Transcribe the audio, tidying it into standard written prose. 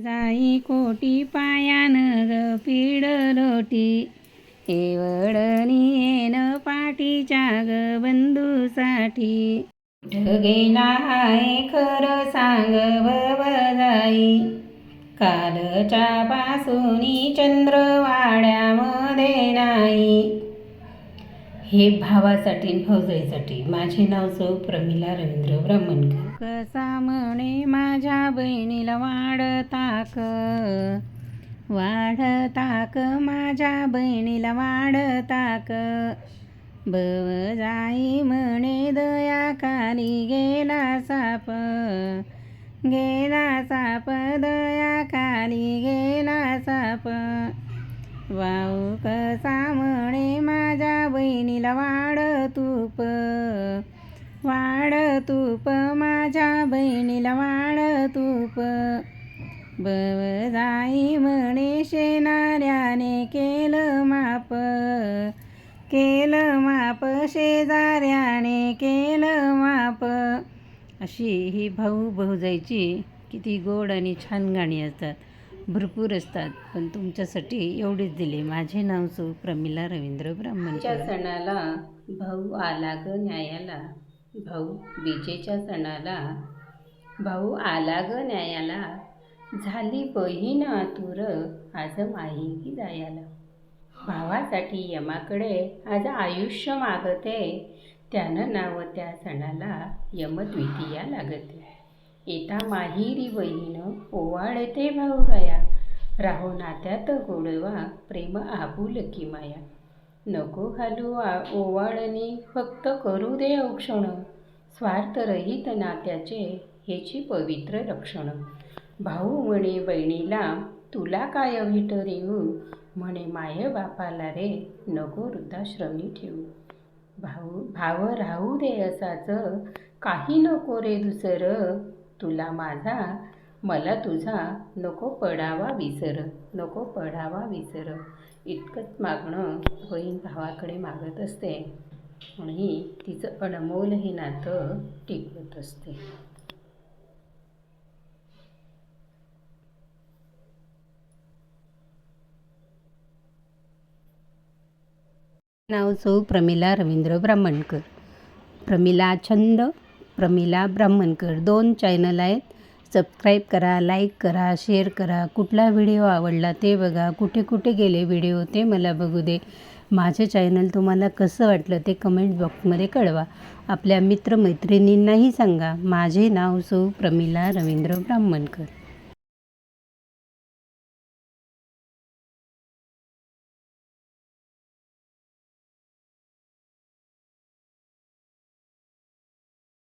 जाई कोटी पायान ग पीड लोटी, एवढणी येन पाठीच्या ग बंधूसाठी. गेला हाय खरं सांग जाई, कालच्या पासूनी चंद्रवाड्यामध्ये नाही. हे भावासाठी भाऊजाईसाठी. माझे नाव सौ प्रमिला रवींद्र ब्राह्मणकर. कसा म्हणे माझ्या बहिणीला वाढताक, वाढताक माझ्या बहिणीला वाढताक. जाई म्हणे दया खाली गेला साप, गेला साप दया खाली गेला साप. वाऊ कसा म्हणे माझ्या बहिणीला वाढ तूप, वाढ तूप माझ्या बहिणीला वाढ तूप. जाई म्हणे शेणाऱ्याने केलं माप, केलं माप शेजाऱ्याने केलं माप. अशी ही भाऊ भाऊजाईची किती गोड आणि छान गाणी असतात, भरपूर असतात. पण तुमच्यासाठी एवढीच दिली. माझे नाव सौ प्रमिला रवींद्र ब्राह्मणकर. सणाला भाऊ आला ग न्यायाला, भाऊ बीजेच्या सणाला भाऊ आला ग न्यायाला. झाली बहीण आतुर आज माहिती जायाला. भावासाठी यमाकडे आज आयुष्य मागते, त्यानं नाव त्या सणाला यमद्वितीया लागते. येता माहिरी बहीण ओवाळते भाऊ गया, राहो नात्यात गोडवा प्रेम आपुलकी माया. नको घालू ओवाळणी फक्त करू दे औक्षण, स्वार्थरहित नात्याचे हेची पवित्र रक्षण. भाऊ म्हणे बहिणीला तुला काय भेट देऊ, म्हणे माय बापाला रे नको वृद्धाश्रमी ठेवू. भाव राहू दे असाच काही नको रे दुसरं, तुला माझा मला तुझा नको पडावा विसर, नको पडावा विसर. इतकंच मागणं बहीण भावाकडे मागत असते आणि तिचं अनमोल हे नातं टिकवत असते. नाव सौ प्रमिला रवींद्र ब्राह्मणकर. प्रमिला छंद, प्रमिला ब्राह्मणकर 2 चॅनल आहेत. सबस्क्राईब करा, लाईक करा, शेअर करा. कुठला व्हिडिओ आवडला ते बघा, कुठे कुठे गेले व्हिडिओ ते मला बघू दे. माझे चॅनल तुम्हाला कसं वाटलं ते कमेंट बॉक्समध्ये कळवा. आपल्या मित्रमैत्रिणींनाही सांगा. माझे नाव सौ प्रमिला रवींद्र ब्राह्मणकर.